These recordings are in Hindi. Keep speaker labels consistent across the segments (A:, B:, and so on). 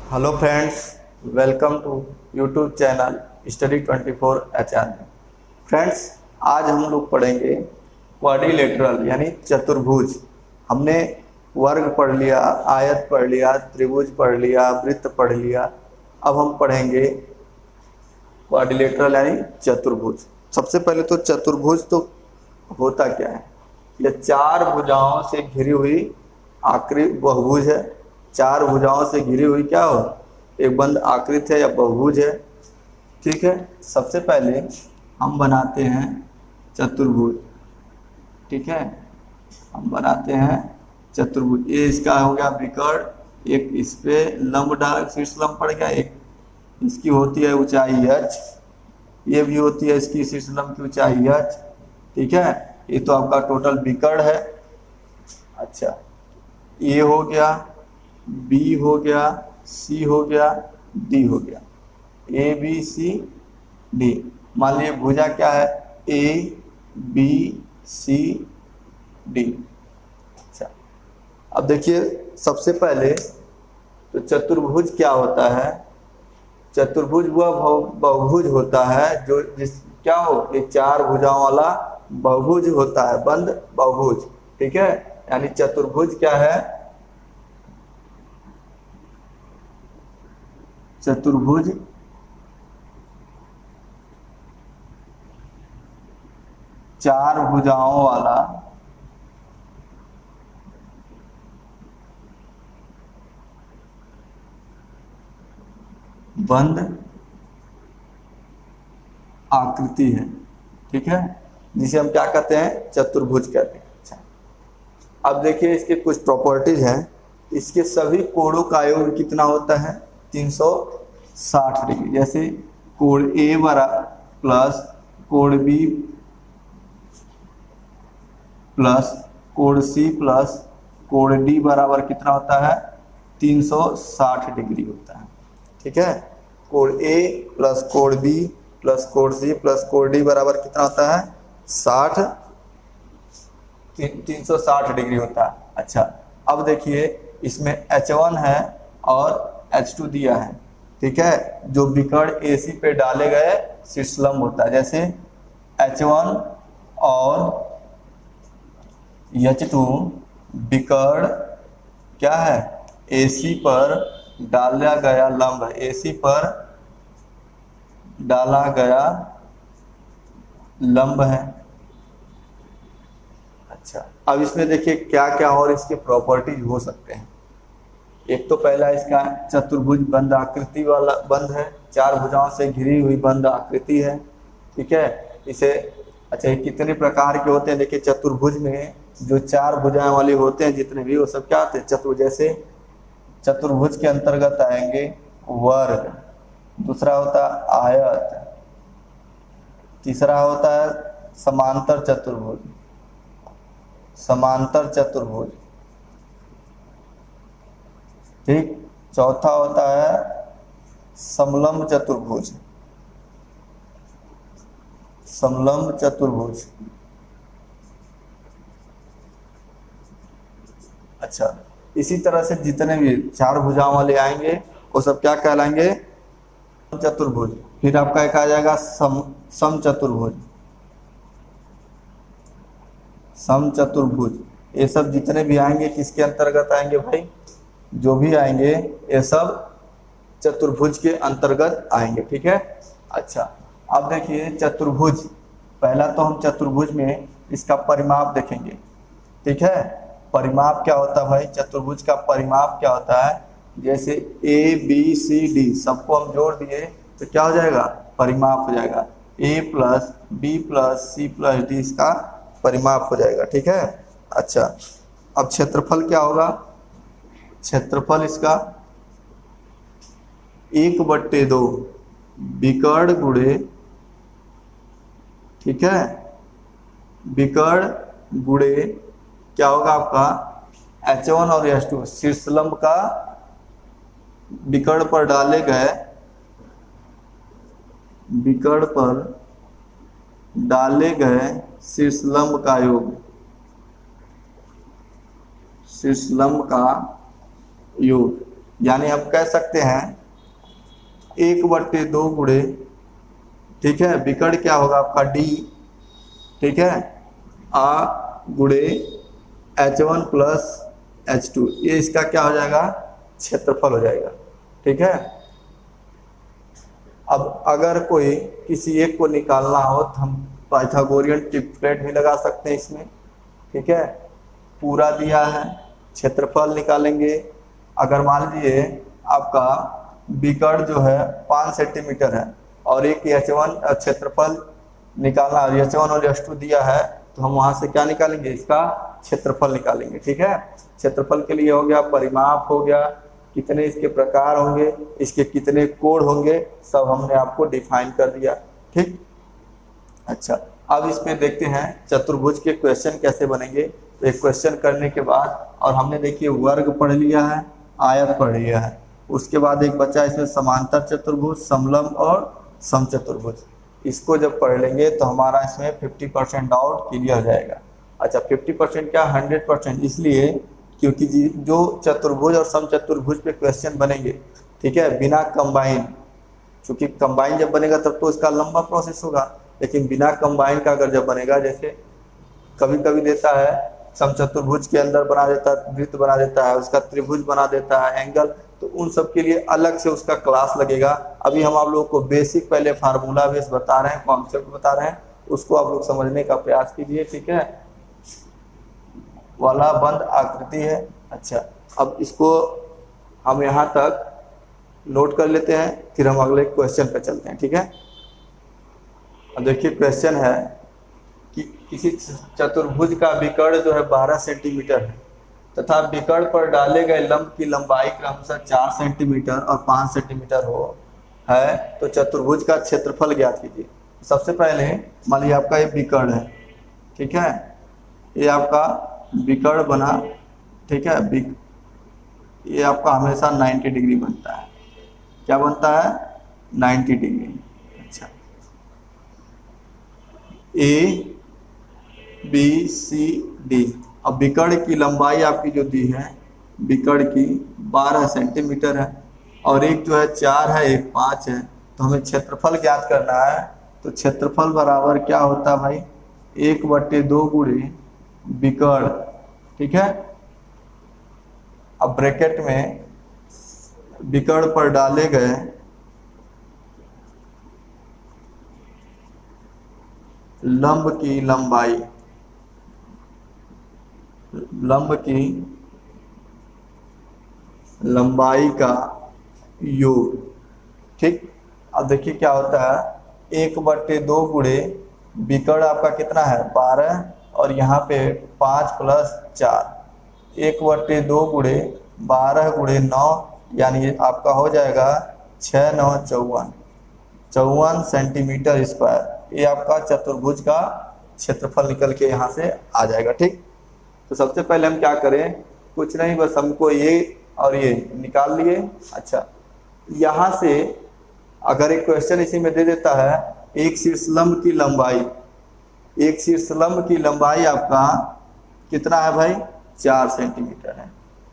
A: Hello friends, welcome to YouTube channel Study24 HR। Friends, आज हम लोग पढ़ेंगे क्वाड्रिलेटरल यानी चतुर्भुज। हमने वर्ग पढ़ लिया, आयत पढ़ लिया, त्रिभुज पढ़ लिया, वृत्त पढ़ लिया। अब हम पढ़ेंगे क्वाड्रिलेटरल यानी चतुर्भुज। सबसे पहले तो चतुर्भुज तो होता क्या है? यह चार भुजाओं से घिरी हुई आकृति बहुभुज है। चार भुजाओं से घिरी हुई क्या हो? एक बंद आकृति है या बहुभुज है। ठीक है, सबसे पहले हम बनाते हैं चतुर्भुज। ठीक है, हम बनाते हैं चतुर्भुज। ये इसका हो गया विकर्ण, एक इस पे लंब डाल शीर्ष लंब पड़ गया, एक इसकी होती है ऊंचाई h, ये भी होती है इसकी शीर्ष लंब की ऊंचाई h। ठीक है, ये तो आपका टोटल विकर्ण है। अच्छा, ये हो गया, बी हो गया, सी हो गया, डी हो गया। A B C D. मान लीजिए भुजा क्या है? A B C D. अच्छा, अब देखिए सबसे पहले तो चतुर्भुज क्या होता है? चतुर्भुज वह बहुभुज होता है जो जिस क्या हो, ये चार भुजाओं वाला बहुभुज होता है, बंद बहुभुज। ठीक है, यानी चतुर्भुज क्या है? चतुर्भुज चार भुजाओं वाला बंद आकृति है। ठीक है, जिसे हम क्या कहते हैं? चतुर्भुज कहते हैं। अच्छा, अब देखिए इसके कुछ प्रॉपर्टीज हैं। इसके सभी कोणों का योग कितना होता है? 360 डिग्री। जैसे कोण ए बरा प्लस कोण बी प्लस कोण सी प्लस कोण डी बराबर कितना होता है? 360 डिग्री होता है। ठीक है, कोण ए प्लस कोण बी प्लस कोण सी प्लस कोण डी बराबर कितना होता है? 360 डिग्री होता है। अच्छा, अब देखिए इसमें H1 है और H2 दिया है। ठीक है, जो विकर्ण AC पे डाले गए शीर्षलंब होता है। जैसे H1 और H2 विकर्ण क्या है? AC पर डाला गया लंब है, AC पर डाला गया लंब है। अच्छा, अब इसमें देखिए क्या क्या और इसके प्रॉपर्टीज हो सकते हैं। एक तो पहला इसका चतुर्भुज बंद आकृति वाला बंद है, चार भुजाओं से घिरी हुई बंद आकृति है। ठीक है, इसे अच्छा ये कितने प्रकार के होते हैं? देखिए चतुर्भुज में जो चार भुजाएं वाले होते हैं जितने भी, वो सब क्या होते हैं? चतुर्भुज। जैसे चतुर्भुज के अंतर्गत आएंगे वर्ग, दूसरा होता है आयत, तीसरा होता है समांतर चतुर्भुज, समांतर चतुर्भुज। ठीक, चौथा होता है समलंब चतुर्भुज, समलंब चतुर्भुज। अच्छा, इसी तरह से जितने भी चार भुजाओं वाले आएंगे वो सब क्या कहलाएंगे? चतुर्भुज। फिर आपका एक आ जाएगा सम चतुर्भुज, सम चतुर्भुज। ये सब जितने भी आएंगे किसके अंतर्गत आएंगे भाई? जो भी आएंगे ये सब चतुर्भुज के अंतर्गत आएंगे। ठीक है, अच्छा अब देखिए चतुर्भुज, पहला तो हम चतुर्भुज में इसका परिमाप देखेंगे। ठीक है, परिमाप क्या होता है भाई? चतुर्भुज का परिमाप क्या होता है? जैसे ए बी सी डी सबको हम जोड़ दिए तो क्या हो जाएगा? परिमाप हो जाएगा। A plus B plus C plus D इसका परिमाप हो जाएगा। ठीक है, अच्छा अब क्षेत्रफल क्या होगा? क्षेत्रफल इसका 1/2 विकर्ण गुणे, ठीक है, विकर्ण गुणे क्या होगा आपका? H1 और H2 शीर्षलंब का विकर्ण पर डाले गए, विकर्ण पर डाले गए शीर्षलंब का योग, शीर्षलंब का योग। यानी हम कह सकते हैं 1/2 गुणे, ठीक है, विकर्ण क्या होगा आपका डी, ठीक है, आ गुणे H1 प्लस H2, ये इसका क्या हो जाएगा, क्षेत्रफल हो जाएगा, ठीक है। अब अगर कोई किसी एक को निकालना हो तो हम पाइथागोरियन ट्रिपलेट भी लगा सकते हैं इसमें, ठीक है। पूरा दिया है, क्षेत्रफल निकालेंगे। अगर मान लीजिए आपका विकर्ण जो है 5 सेंटीमीटर है और एक H1 क्षेत्रफल निकालना, H1 और H2 दिया है, तो हम वहां से क्या निकालेंगे, इसका क्षेत्रफल निकालेंगे, ठीक है। क्षेत्रफल के लिए हो गया परिमाप, हो गया कितने इसके प्रकार होंगे, इसके कितने कोण होंगे, सब हमने आपको डिफाइन कर दिया, ठीक। अच्छा, अब इसमें देखते हैं चतुर्भुज के क्वेश्चन कैसे बनेंगे। तो एक क्वेश्चन करने के बाद, और हमने देखिए वर्ग पढ़ लिया है, आयत पढ़ लिया है, उसके बाद एक बच्चा इसमें समांतर चतुर्भुज, समलंब और समचतुर्भुज, इसको जब पढ़ लेंगे तो हमारा इसमें 50% डाउट क्लियर हो जाएगा। अच्छा, 50% क्या, 100%, इसलिए क्योंकि जो चतुर्भुज और समचतुर्भुज पे क्वेश्चन बनेंगे, ठीक है, बिना कंबाइन, क्योंकि कंबाइन जब बनेगा तब तो इसका लंबा प्रोसेस होगा, लेकिन बिना कंबाइन का अगर जब बनेगा, जैसे कभी कभी देता है समचतुर्भुज के अंदर बना देता है, वृत्त बना देता है, उसका त्रिभुज बना देता है, एंगल, तो उन सब के लिए अलग से उसका क्लास लगेगा। अभी हम आप लोगों को बेसिक पहले फार्मूला बेस बता रहे हैं, कॉन्सेप्ट बता रहे हैं, उसको आप लोग समझने का प्रयास कीजिए, ठीक है। वाला बंद आकृति है। अच्छा, अब इसको हम यहाँ तक नोट कर लेते हैं, फिर हम अगले क्वेश्चन पे चलते हैं, ठीक है। अब देखिए क्वेश्चन है कि किसी चतुर्भुज का विकर्ण जो है 12 सेंटीमीटर है तथा विकर्ण पर डाले गए लंब की लंबाई क्रमशः 4 सेंटीमीटर और 5 सेंटीमीटर हो है, तो चतुर्भुज का क्षेत्रफल ज्ञात कीजिए। सबसे पहले मान लीजिए आपका ये विकर्ण है, ठीक है, ये आपका विकर्ण बना, ठीक है, ये आपका हमेशा 90 डिग्री बनता है, क्या बनता है, 90 डिग्री। अच्छा, ए बी सी डी। अब विकर्ण की लंबाई आपकी जो दी है, विकर्ण की 12 सेंटीमीटर है, और एक जो है 4 है, एक 5 है, तो हमें क्षेत्रफल ज्ञात करना है। तो क्षेत्रफल बराबर क्या होता है भाई, 1/2 गुणे विकर्ण, ठीक है। अब ब्रैकेट में विकर्ण पर डाले गए लंब की लंबाई, लंब की लंबाई का योग, ठीक। अब देखिए क्या होता है, 1/2 गुणे विकर्ण आपका कितना है 12, और यहाँ पे 5 + 4, 1/2 गुणे 12 गुणे 9, यानी आपका हो जाएगा 6 9 54 सेंटीमीटर स्क्वायर। ये आपका चतुर्भुज का क्षेत्रफल निकल के यहाँ से आ जाएगा, ठीक। तो सबसे पहले हम क्या करें, कुछ नहीं, बस हमको ये और ये निकाल लिए। अच्छा, यहाँ से अगर एक क्वेश्चन इसी में दे देता है, एक शीर्षलंब की लंबाई, एक शीर्षलंब की लंबाई आपका कितना है भाई, 4 सेंटीमीटर है,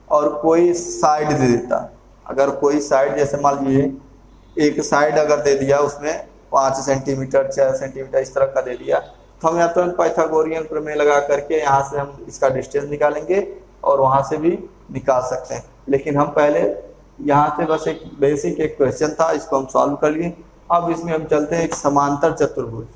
A: और कोई साइड दे देता, अगर कोई साइड, जैसे मान लीजिए एक साइड अगर दे दिया, उसमें 5 सेंटीमीटर 6 सेंटीमीटर इस तरह का दे दिया, तो हम यहाँ तो पाइथागोरियन प्रमेय लगा करके यहाँ से हम इसका डिस्टेंस निकालेंगे और वहाँ से भी निकाल सकते हैं। लेकिन हम पहले यहाँ से बस एक बेसिक एक क्वेश्चन था, इसको हम सॉल्व कर लिए। अब इसमें हम चलते हैं एक समांतर चतुर्भुज,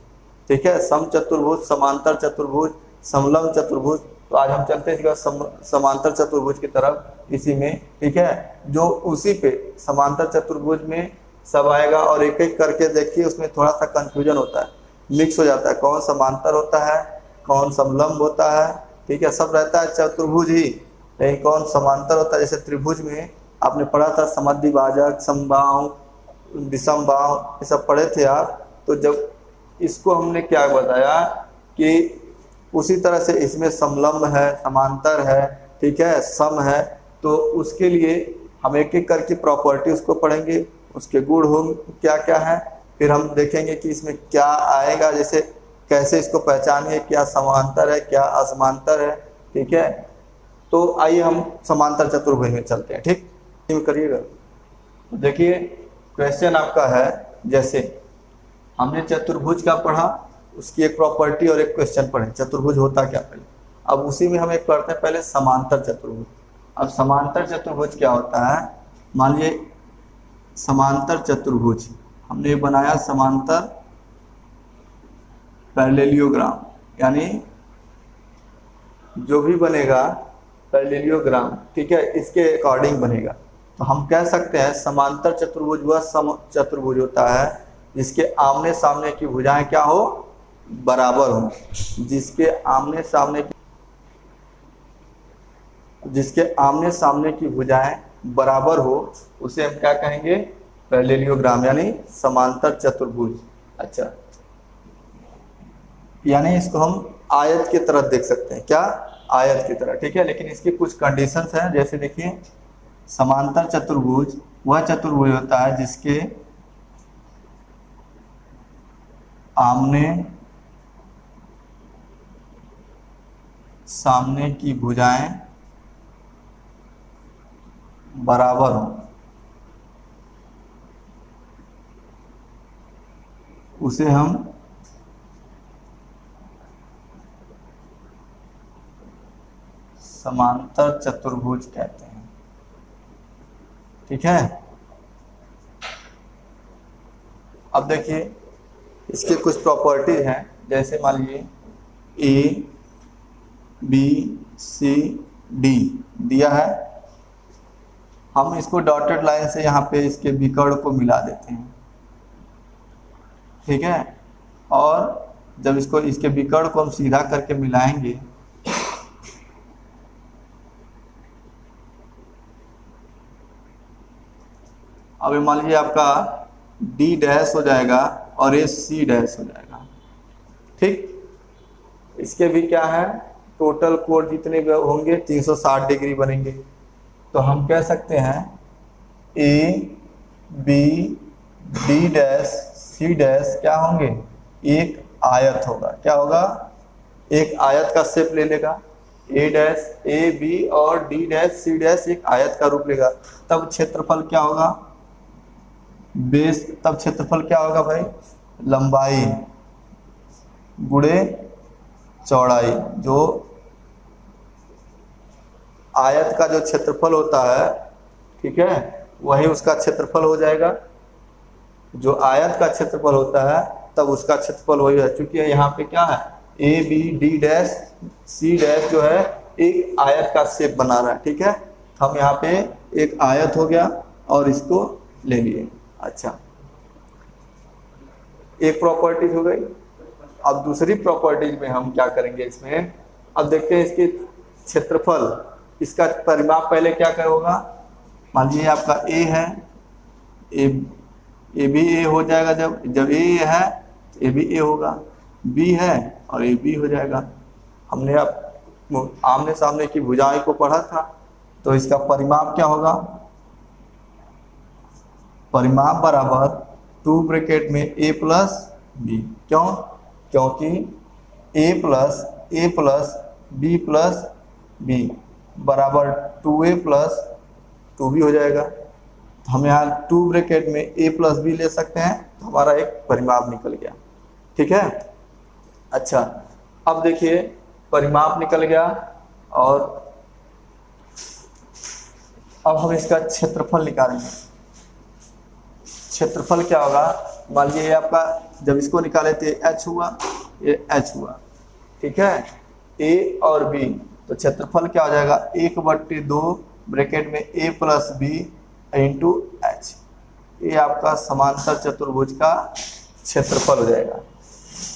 A: ठीक है, समचतुर्भुज, समांतर चतुर्भुज, समलंब चतुर्भुज। तो आज हम चलते हैं समांतर चतुर्भुज की तरफ, इसी में, ठीक है, जो उसी पे समांतर चतुर्भुज में सब आएगा, और एक एक करके देखिए, उसमें थोड़ा सा कंफ्यूजन होता है, मिक्स हो जाता है, कौन समांतर होता है, कौन समलंब होता है, ठीक है, सब रहता है चतुर्भुज ही, लेकिन कौन समांतर होता है। जैसे त्रिभुज में आपने पढ़ा था समद्विभाजक, समबाहु, विषमबाहु, ये सब पढ़े थे आप। तो जब इसको हमने क्या बताया कि उसी तरह से इसमें समलंब है, समांतर है, ठीक है, सम है, तो उसके लिए हम एक एक करके प्रॉपर्टी उसको पढ़ेंगे, उसके गुण होंगे क्या क्या है, फिर हम देखेंगे कि इसमें क्या आएगा, जैसे कैसे इसको पहचानिए, क्या समांतर है, क्या असमांतर है, ठीक है। तो आइए हम समांतर चतुर्भुज में चलते हैं, ठीक। करिएगा। तो देखिए क्वेश्चन आपका है, जैसे हमने चतुर्भुज का पढ़ा, उसकी एक प्रॉपर्टी और एक क्वेश्चन पढ़े, चतुर्भुज होता क्या पहले। अब उसी में हम एक पढ़ते हैं पहले समांतर चतुर्भुज। अब समांतर चतुर्भुज क्या होता है, मान लीजिए समांतर चतुर्भुज हमने बनाया, समांतर पैरेललोग्राम, यानी जो भी बनेगा पैरेललोग्राम, ठीक है, इसके अकॉर्डिंग बनेगा। तो हम कह सकते हैं समांतर चतुर्भुज वह चतुर्भुज होता है जिसके आमने सामने की भुजाएं क्या हो, बराबर हो। जिसके आमने सामने की भुजाएं बराबर हो उसे हम क्या कहेंगे, पैरेललोग्राम, यानी समांतर चतुर्भुज। अच्छा, यानी इसको हम आयत की तरह देख सकते हैं, क्या, आयत की तरह, ठीक है। लेकिन इसकी कुछ कंडीशंस हैं, जैसे देखिए समांतर चतुर्भुज वह चतुर्भुज होता है जिसके आमने सामने की भुजाएं बराबर हो, उसे हम समांतर चतुर्भुज कहते हैं, ठीक है। अब देखिए इसके कुछ प्रॉपर्टीज हैं, जैसे मान लीजिए ए बी सी डी दिया है, हम इसको डॉटेड लाइन से यहाँ पे इसके विकर्ण को मिला देते हैं, ठीक है। और जब इसके विकर्ण को हम सीधा करके मिलाएंगे अब मान लीजिए आपका डी डैश हो जाएगा और ये सी डैश हो जाएगा, ठीक। इसके भी क्या है, टोटल कोण जितने होंगे 360 डिग्री बनेंगे। तो हम कह सकते हैं A B D dash C dash क्या होंगे, एक आयत होगा। क्या होगा, एक आयत का शेप ले लेगा। ए डैश ए बी और डी डैश सी डैश एक आयत का रूप लेगा। तब क्षेत्रफल क्या होगा, बेस, तब क्षेत्रफल क्या होगा भाई, लंबाई गुणे चौड़ाई। जो आयत का जो क्षेत्रफल होता है, ठीक है, वही उसका क्षेत्रफल हो जाएगा। जो आयत का क्षेत्रफल होता है तब उसका क्षेत्रफल वही है। क्योंकि यहाँ पे क्या है, A B D dash C dash जो है एक आयत का शेप बना रहा है, ठीक है। हम यहाँ पे एक आयत हो गया और इसको ले लिए। अच्छा, एक प्रॉपर्टीज हो गई। अब दूसरी प्रॉपर्टीज में हम क्या करेंगे इसमें, अब देखते हैं इसके क्षेत्रफल, इसका परिमाप पहले क्या होगा। मान लीजिए आपका ए है, ए भी ए हो जाएगा, जब ए है तो ए भी ए होगा, बी है और ए बी हो जाएगा। हमने अब आमने सामने की भुजाएं को पढ़ा था, तो इसका परिमाप क्या होगा, परिमाप बराबर 2 ब्रैकेट में ए प्लस बी। क्यों, क्योंकि A plus B plus B बराबर 2a प्लस 2b हो जाएगा। तो हम यहाँ 2 ब्रैकेट में a प्लस बी ले सकते हैं, तो हमारा एक परिमाप निकल गया, ठीक है। अच्छा, अब देखिए परिमाप निकल गया और अब हम इसका क्षेत्रफल निकालेंगे। क्षेत्रफल क्या होगा, मान लीजिए आपका जब इसको निकाले थे h हुआ, ये h हुआ, ठीक है, a और b, तो क्षेत्रफल क्या हो जाएगा 1/2 ब्रैकेट में a plus B into H. ये आपका समांतर चतुर्भुज का क्षेत्रफल हो जाएगा,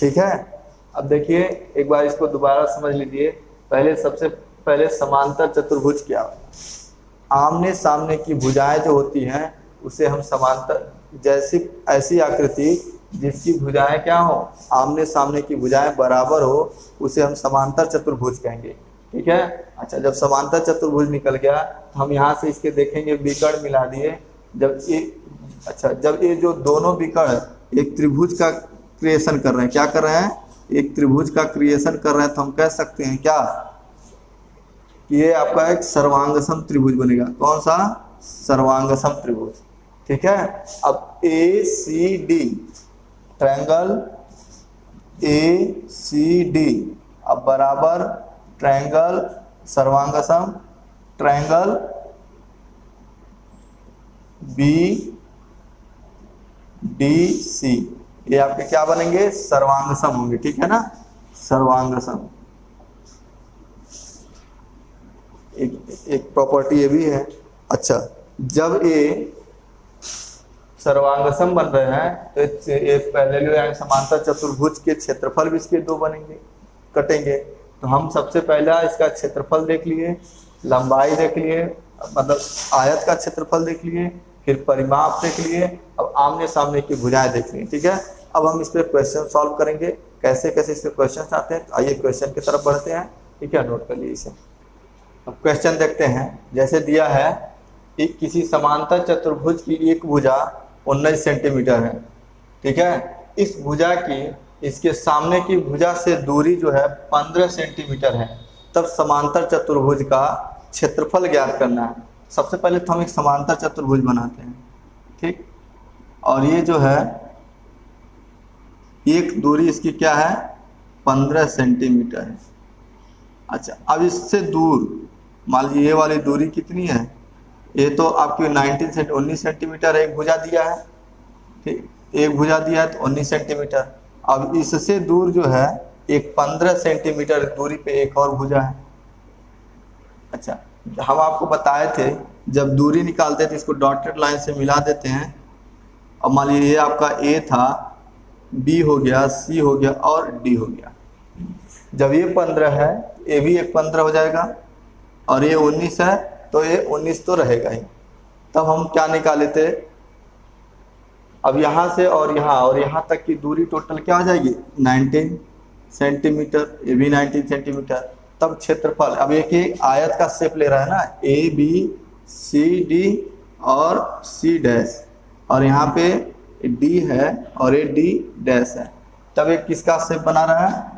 A: ठीक है। अब देखिए एक बार इसको दोबारा समझ लीजिए। पहले सबसे पहले समांतर चतुर्भुज क्या है, आमने सामने की भुजाएं जो होती हैं उसे हम समांतर, जैसी ऐसी आकृति जिसकी भुजाएं क्या हो, आमने सामने की भुजाएं बराबर हो, उसे हम समांतर चतुर्भुज कहेंगे, ठीक है। अच्छा, जब समांतर चतुर्भुज निकल गया तो हम यहाँ से इसके देखेंगे विकर्ण मिला दिए। जब ये जो दोनों विकर्ण एक त्रिभुज का क्रिएशन कर रहे हैं, क्या कर रहे हैं, एक त्रिभुज का क्रिएशन कर रहे हैं, तो हम कह सकते हैं क्या कि ये आपका एक सर्वांग सम त्रिभुज बनेगा। कौन सा, सर्वांगसम त्रिभुज। ठीक है, अब A C D, triangle A C D अब बराबर ट्रायंगल सर्वांगसम ट्रायंगल बी डी सी, ये आपके क्या बनेंगे? सर्वांगसम होंगे। ठीक है ना, सर्वांगसम। एक प्रॉपर्टी ये भी है। अच्छा, जब ये सर्वांगसम बन रहे हैं तो एक पैरेलल यानी समांतर चतुर्भुज के क्षेत्रफल भी इसके दो बनेंगे, कटेंगे। तो हम सबसे पहला इसका क्षेत्रफल देख लिए, लंबाई देख लिए, मतलब आयत का क्षेत्रफल देख लिए, फिर परिमाप देख लिए, अब आमने सामने की भुजाएं देख लिए। ठीक है, अब हम इस पर क्वेश्चन सॉल्व करेंगे, कैसे कैसे इसके क्वेश्चन आते हैं। आइए क्वेश्चन की तरफ बढ़ते हैं। ठीक है, नोट कर लिए इसे। अब क्वेश्चन देखते हैं। जैसे दिया है कि किसी समांतर चतुर्भुज की एक भुजा 19 सेंटीमीटर है। ठीक है, इस भुजा की इसके सामने की भुजा से दूरी जो है 15 सेंटीमीटर है, तब समांतर चतुर्भुज का क्षेत्रफल ज्ञात करना है। सबसे पहले तो हम एक समांतर चतुर्भुज बनाते हैं। ठीक, और ये जो है एक दूरी इसकी क्या है? 15 सेंटीमीटर है। अच्छा, अब इससे दूर मान लीजिए ये वाली दूरी कितनी है? ये तो आपकी 19 सेंटीमीटर एक भुजा दिया है। ठीक, एक भुजा दिया है तो 19 सेंटीमीटर। अब इससे दूर जो है एक 15 सेंटीमीटर दूरी पे एक और भुजा है। अच्छा, हम आपको बताए थे जब दूरी निकालते थे इसको डॉटेड लाइन से मिला देते हैं। अब मान लीजिए ये आपका ए था, बी हो गया, सी हो गया और डी हो गया। जब ये 15 है, ये भी एक 15 हो जाएगा, और ये 19 है तो ये 19 तो रहेगा ही। तब हम क्या निकाले थे? अब यहाँ से और यहाँ तक की दूरी टोटल क्या हो जाएगी? 19 सेंटीमीटर, ये भी 19 सेंटीमीटर। तब क्षेत्रफल, अब एक आयत का शेप ले रहा है ना, ए बी सी डी और सी डैश, और यहाँ पे डी है और ये डी डैश है। तब एक किसका शेप बना रहा है?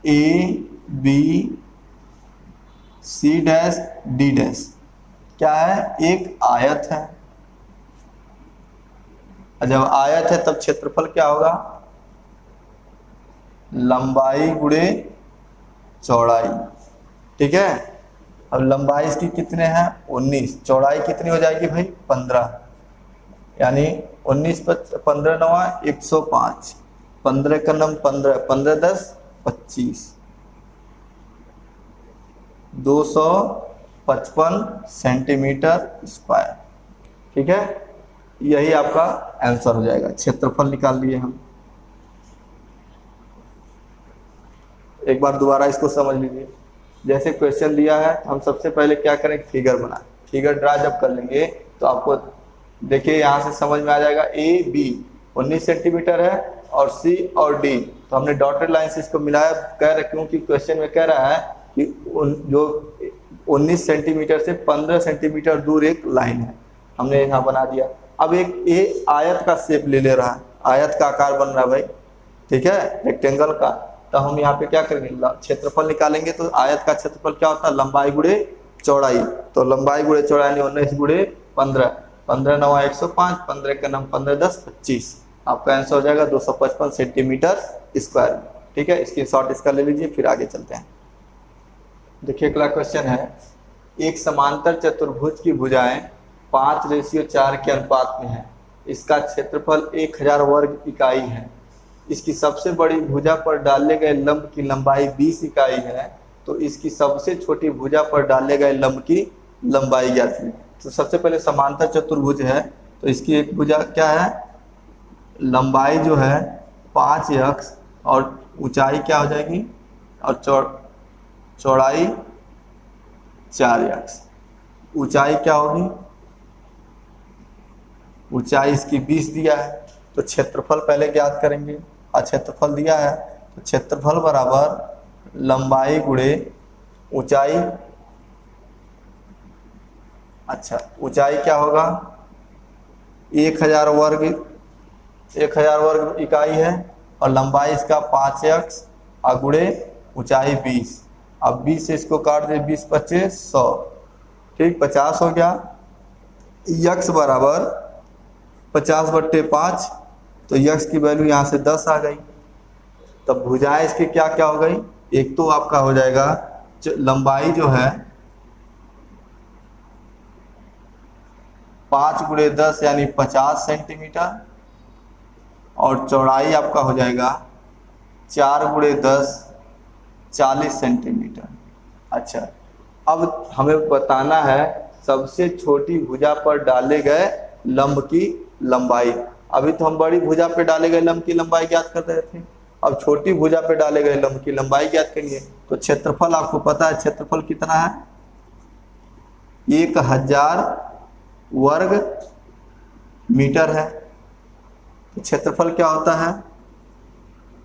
A: A B C dash D dash क्या है? एक आयत है। जब आयत है तब क्षेत्रफल क्या होगा? लंबाई गुणे चौड़ाई। ठीक है, अब लंबाई इसकी कितने हैं? 19, चौड़ाई कितनी हो जाएगी भाई? 15, यानी 19 × 15 नवा 105, 15 का नम 15, 15 10 25, 255 सेंटीमीटर स्क्वायर। ठीक है, यही आपका आंसर हो जाएगा। क्षेत्रफल निकाल लिए हम। एक बार दोबारा इसको समझ लीजिए। जैसे क्वेश्चन दिया है, हम सबसे पहले क्या करें? फिगर बनाए। फिगर ड्रा जब कर लेंगे तो आपको देखिए यहाँ से समझ में आ जाएगा। ए बी 19 सेंटीमीटर है और सी और डी, तो हमने डॉटेड लाइन से इसको मिलाया। कह रहे क्योंकि क्वेश्चन में कह रहा है कि जो 19 सेंटीमीटर से 15 सेंटीमीटर दूर एक लाइन है, हमने यहाँ बना दिया। अब एक ए आयत का शेप ले रहा है, आयत का आकार बन रहा है भाई। ठीक है, रेक्टेंगल का। तो हम यहाँ पे क्या करेंगे? क्षेत्रफल निकालेंगे। तो आयत का क्षेत्रफल क्या होता है? लंबाई गुणे चौड़ाई। तो लंबाई गुणे चौड़ाई 19 गुणे 15, 15 9 105, 15 का नाम 15 10 25। आपका आंसर हो जाएगा 255 सेंटीमीटर स्क्वायर। ठीक है, इसकी शॉर्ट इसका ले लीजिए, फिर आगे चलते हैं। देखिए अगला क्वेश्चन है। एक समांतर चतुर्भुज की भुजाएं 5:4 के अनुपात में है। इसका क्षेत्रफल 1000 वर्ग इकाई है। इसकी सबसे बड़ी भुजा पर डाले गए लंब की लंबाई 20 इकाई है, तो इसकी सबसे छोटी भुजा पर डाले गए लंब की लंबाई ज्ञात कीजिए। तो सबसे पहले समांतर चतुर्भुज है, तो इसकी एक भुजा क्या है? लंबाई जो है 5x और ऊंचाई क्या हो जाएगी? और चौड़ाई 4x। ऊंचाई क्या होगी? ऊंचाई इसकी 20 दिया है, तो क्षेत्रफल पहले ज्ञात करेंगे। और क्षेत्रफल दिया है तो क्षेत्रफल बराबर लंबाई गुणे ऊंचाई। अच्छा, ऊंचाई क्या होगा? 1000 वर्ग इकाई है और लंबाई इसका 5x और गुणे ऊंचाई 20। अब 20 से इसको काट दे, 20 25 100। ठीक, 50 हो गया। यक्स बराबर 50/5, तो यक्स की वैल्यू यहाँ से 10 आ गई। तब भुजाएं इसकी क्या क्या हो गई, एक तो आपका हो जाएगा लंबाई जो है 5 × 10 यानी 50 सेंटीमीटर, और चौड़ाई आपका हो जाएगा 4 × 10 40 सेंटीमीटर। अच्छा, अब हमें बताना है सबसे छोटी भुजा पर डाले गए लंब की लंबाई। अभी तो हम बड़ी भुजा पे डाले गए लंब की लंबाई ज्ञात कर रहे थे, अब छोटी भुजा पे डाले गए लंब की लंबाई ज्ञात करिए। तो क्षेत्रफल आपको पता है, क्षेत्रफल कितना है, 1000 वर्ग मीटर है। तो क्षेत्रफल क्या होता है,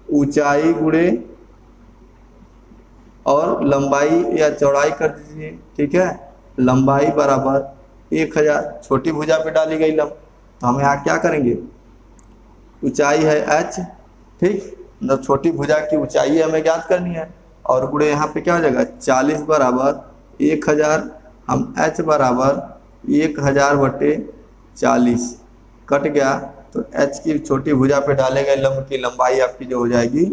A: ऊंचाई गुणे और लंबाई या चौड़ाई कर दीजिए, ठीक है। लंबाई बराबर 1000, छोटी भुजा पे डाली गई लंब, तो हम यहाँ क्या करेंगे, ऊंचाई है h, ठीक, मतलब छोटी भुजा की ऊंचाई हमें ज्ञात करनी है, और गुणे यहाँ पे क्या हो जाएगा 40 बराबर 1000, हम h बराबर 1000/40 कट गया, तो h की छोटी भुजा पे डाले गए लंब की लंबाई आपकी जो हो जाएगी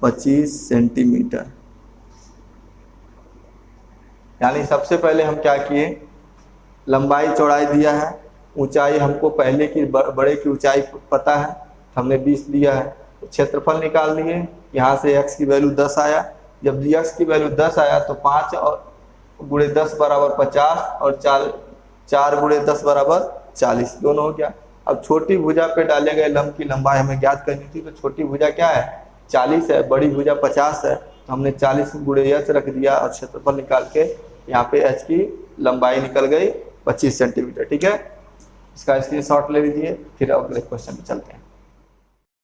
A: 25 सेंटीमीटर। यानी सबसे पहले हम क्या किए, लंबाई चौड़ाई दिया है, ऊंचाई हमको पहले की बड़े की ऊंचाई पता है, हमने 20 लिया है, तो क्षेत्रफल निकाल लिए। यहाँ से x की वैल्यू 10 आया, जब x की वैल्यू 10 आया तो 5 और गुणे 10 बराबर 50, और 4 गुणे 10 बराबर 40, दोनों हो गया। अब छोटी भुजा पे डाले गए लंब की लंबाई हमें ज्ञात करनी थी, तो छोटी भुजा क्या है 40 है, बड़ी भुजा 50 है, तो हमने 40 गुणे h रख दिया, और क्षेत्रफल निकाल के यहाँ पे h की लंबाई निकल गई 25 सेंटीमीटर, ठीक है। इसका स्क्रीनशॉट ले लीजिए, फिर अगले क्वेश्चन पे चलते हैं।